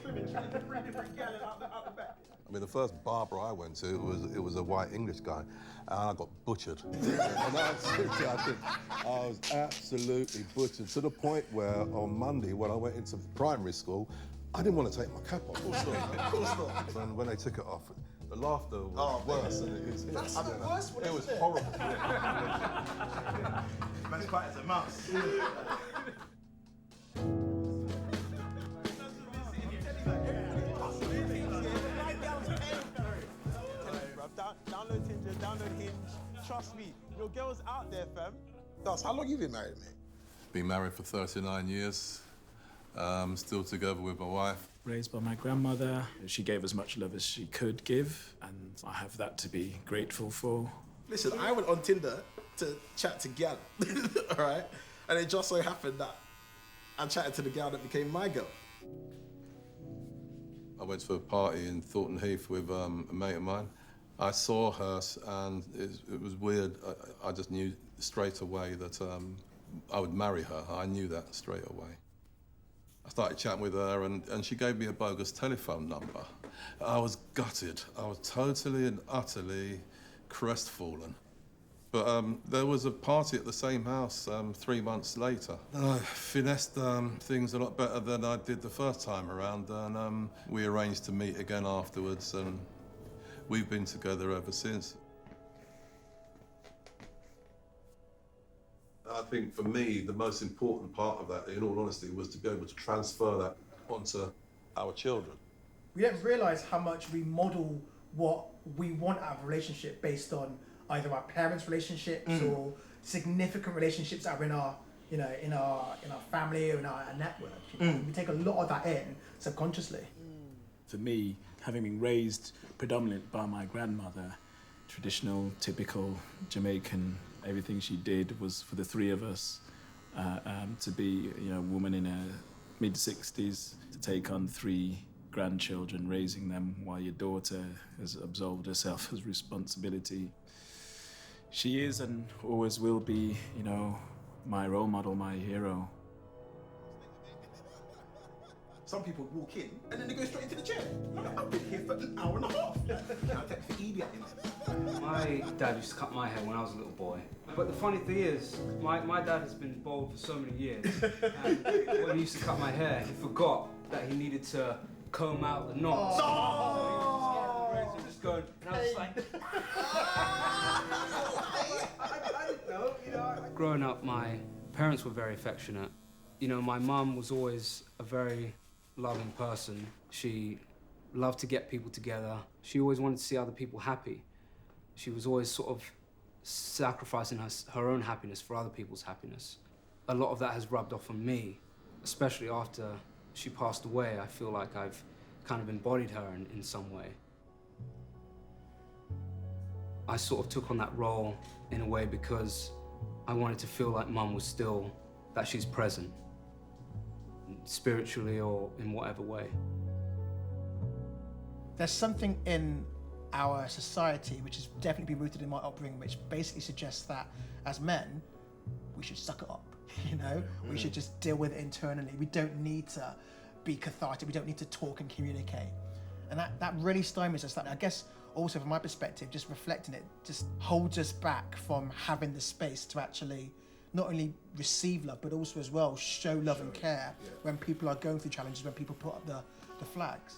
I mean, the first barber I went to, it was a white English guy, and I got butchered. And I was absolutely butchered, to the point where on Monday, when I went into primary school, I didn't want to take my cap off. Of course not. And when they took it off, the laughter was worse. That's the worst one. It was horrible. Man's quiet as a mouse. Download Tinder, download Hinge. Trust me, your girl's out there, fam. Das, how long you been married, mate? Been married for 39 years. Still together with my wife. Raised by my grandmother. She gave as much love as she could give, and I have that to be grateful for. Listen, I went on Tinder to chat to gal, all right? And it just so happened that I chatted to the gal that became my girl. I went to a party in Thornton Heath with a mate of mine. I saw her, and it was weird. I just knew straight away that I would marry her. I knew that straight away. I started chatting with her, and she gave me a bogus telephone number. I was gutted. I was totally and utterly crestfallen. But there was a party at the same house 3 months later. I finessed things a lot better than I did the first time around, and we arranged to meet again afterwards, and we've been together ever since. I think for me, the most important part of that, in all honesty, was to be able to transfer that onto our children. We don't realise how much we model what we want out of a relationship based on either our parents' relationships or significant relationships that are in our, in our family or in our network. We take a lot of that in subconsciously. For me, having been raised predominantly by my grandmother, traditional, typical Jamaican, everything she did was for the three of us. To be, a woman in her mid-60s, to take on 3 grandchildren, raising them while your daughter has absolved herself as responsibility. She is and always will be, my role model, my hero. Some people walk in and then they go straight into the chair. I've been here for an hour and a half. I'll take for Edie at the My dad used to cut my hair when I was a little boy. But the funny thing is, my dad has been bald for so many years. And when he used to cut my hair, he forgot that he needed to comb out the knots. So he was just going, and I was like... I didn't know, Growing up, my parents were very affectionate. My mum was always a very loving person. She loved to get people together. She always wanted to see other people happy. She was always sort of sacrificing her own happiness for other people's happiness. A lot of that has rubbed off on me, especially after she passed away. I feel like I've kind of embodied her in some way. I sort of took on that role in a way because I wanted to feel like Mum was still, that she's present, spiritually or in whatever way. There's something in our society, which is definitely rooted in my upbringing, which basically suggests that as men, we should suck it up, We should just deal with it internally. We don't need to be cathartic. We don't need to talk and communicate. And that really stymies us. That, I guess, also from my perspective, just reflecting it, just holds us back from having the space to actually not only receive love, but also as well show love and care when people are going through challenges, when people put up the flags.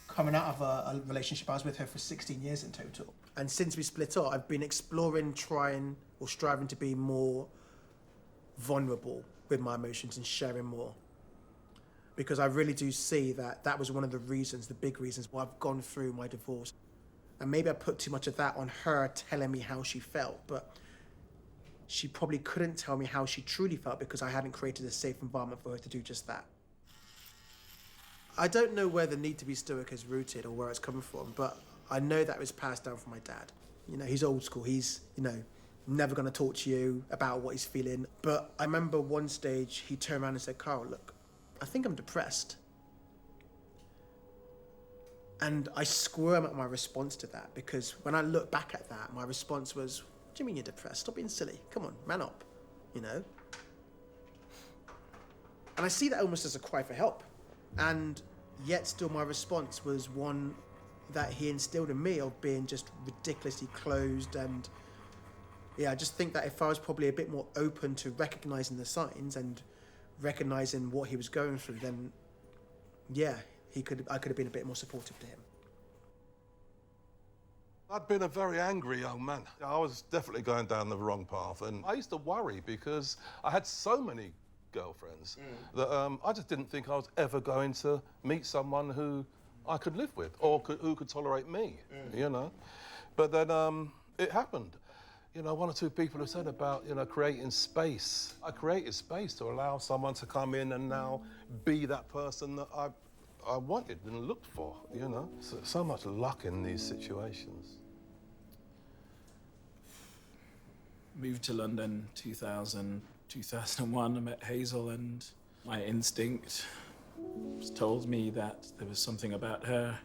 Coming out of a relationship, I was with her for 16 years in total. And since we split up, I've been exploring, trying, or striving to be more vulnerable with my emotions and sharing more. Because I really do see that was one of the reasons, the big reasons why I've gone through my divorce. And maybe I put too much of that on her telling me how she felt, but she probably couldn't tell me how she truly felt because I hadn't created a safe environment for her to do just that. I don't know where the need to be stoic is rooted or where it's coming from, but I know that it was passed down from my dad. He's old school. He's, never going to talk to you about what he's feeling. But I remember one stage he turned around and said, "Carl, look, I think I'm depressed." And I squirm at my response to that because when I look back at that, my response was, "What do you mean you're depressed? Stop being silly. Come on, man up, And I see that almost as a cry for help. And yet still my response was one that he instilled in me of being just ridiculously closed. And yeah, I just think that if I was probably a bit more open to recognising the signs and recognising what he was going through, then yeah, I could have been a bit more supportive to him. I'd been a very angry young man. I was definitely going down the wrong path, and I used to worry because I had so many girlfriends that I just didn't think I was ever going to meet someone who I could live with or who could tolerate me, you know. But then it happened. You know, one or two people have said about, you know, creating space. I created space to allow someone to come in and now be that person that I wanted and looked for, you know. So much luck in these situations. Moved to London 2001. I met Hazel, and my instinct told me that there was something about her.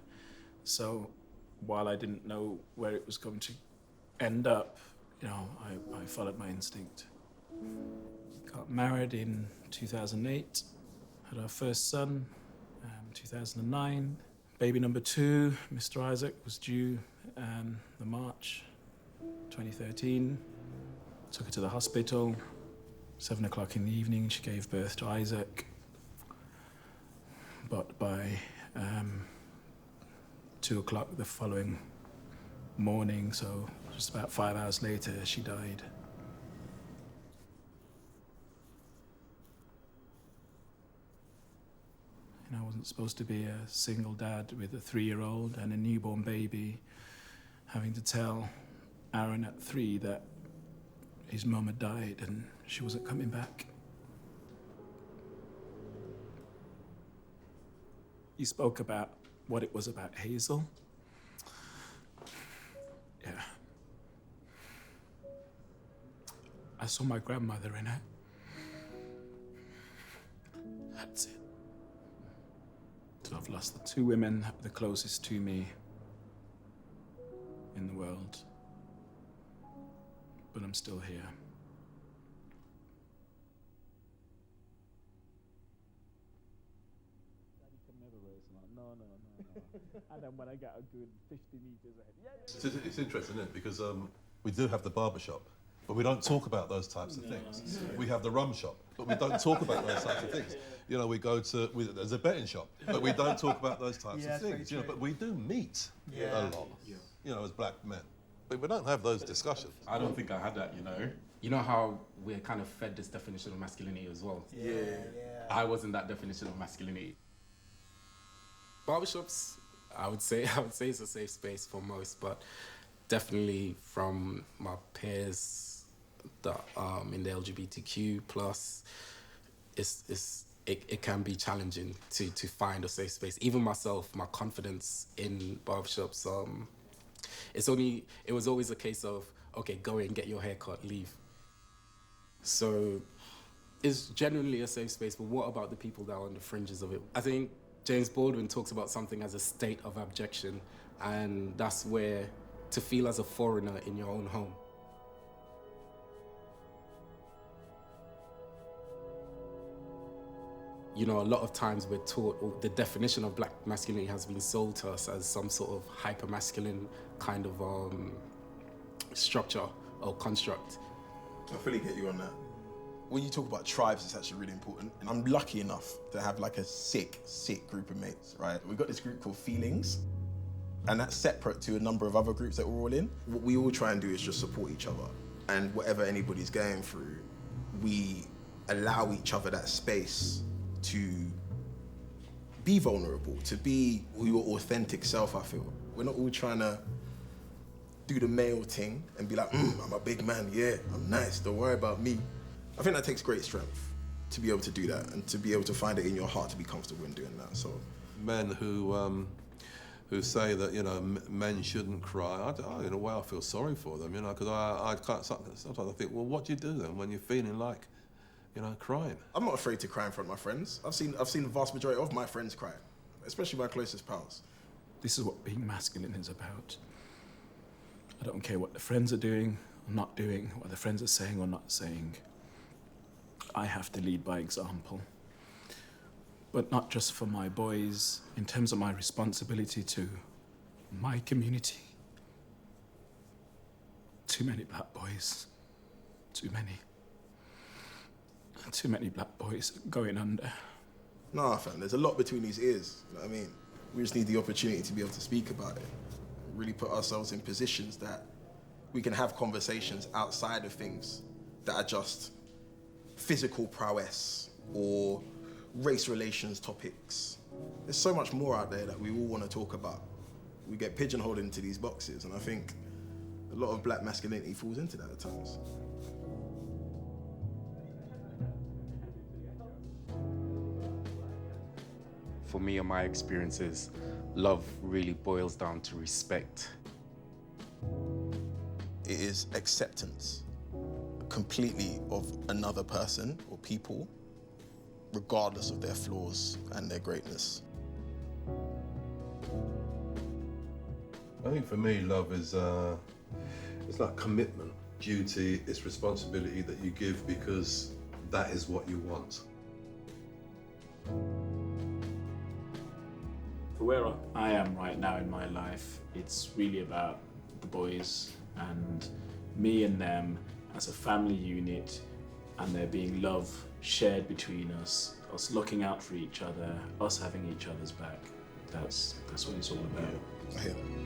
So while I didn't know where it was going to end up, you know, I followed my instinct. Got married in 2008, had our first son, 2009. Baby number 2, Mr. Isaac, was due the March 2013. Took her to the hospital. 7 o'clock in the evening, she gave birth to Isaac. But by 2 o'clock the following morning, so just about 5 hours later, she died. And I wasn't supposed to be a single dad with a 3-year-old and a newborn baby, having to tell Aaron at 3 that his mum had died and she wasn't coming back. You spoke about what it was about Hazel. Yeah. I saw my grandmother in her. That's it. So I've lost the 2 women that were the closest to me in the world. But I'm still here. And then when I get a good 50 meters ahead. It's interesting, isn't it? Because we do have the barber shop, but we don't talk about those types of things. We have the rum shop, but we don't talk about those types of things. You know, there's a betting shop, but we don't talk about those types of things. You know, but we do meet a lot, you know, as black men. But we don't have those discussions. I don't think I had that, you know. You know how we're kind of fed this definition of masculinity as well? Yeah. I wasn't that definition of masculinity. Barbershops, I would say it's a safe space for most, but definitely from my peers that in the LGBTQ plus, it can be challenging to find a safe space. Even myself, my confidence in barbershops, it was always a case of, okay, go in, get your hair cut, leave. So it's generally a safe space, but what about the people that are on the fringes of it? I think James Baldwin talks about something as a state of abjection, and that's where to feel as a foreigner in your own home. You know, a lot of times we're taught, or the definition of black masculinity has been sold to us as some sort of hyper-masculine kind of structure or construct. I fully get you on that. When you talk about tribes, it's actually really important. And I'm lucky enough to have like a sick group of mates, right? We've got this group called Feelings, and that's separate to a number of other groups that we're all in. What we all try and do is just support each other. And whatever anybody's going through, we allow each other that space to be vulnerable, to be your authentic self, I feel. We're not all trying to do the male thing and be like, I'm a big man, yeah, I'm nice, don't worry about me. I think that takes great strength to be able to do that and to be able to find it in your heart to be comfortable in doing that. So, Men who say that, you know, men shouldn't cry, in a way I feel sorry for them, you know, because I can't, sometimes I think, well, what do you do then when you're feeling like, you know, crying? I'm not afraid to cry in front of my friends. I've seen the vast majority of my friends cry, especially my closest pals. This is what being masculine is about. I don't care what the friends are doing or not doing, what the friends are saying or not saying. I have to lead by example. but not just for my boys, in terms of my responsibility to my community. Too many black boys, too many black boys going under. Nah, fam, there's a lot between these ears, you know what I mean? We just need the opportunity to be able to speak about it. Really put ourselves in positions that we can have conversations outside of things that are just physical prowess or race relations topics. There's so much more out there that we all want to talk about. We get pigeonholed into these boxes, and I think a lot of black masculinity falls into that at times. For me and my experiences, love really boils down to respect. It is acceptance completely of another person or people, regardless of their flaws and their greatness. I think for me, love is it's like commitment, duty, it's responsibility that you give because that is what you want. For where I am right now in my life, it's really about the boys and me and them as a family unit, and there being love shared between us looking out for each other, us having each other's back. That's what it's all about. I hear that.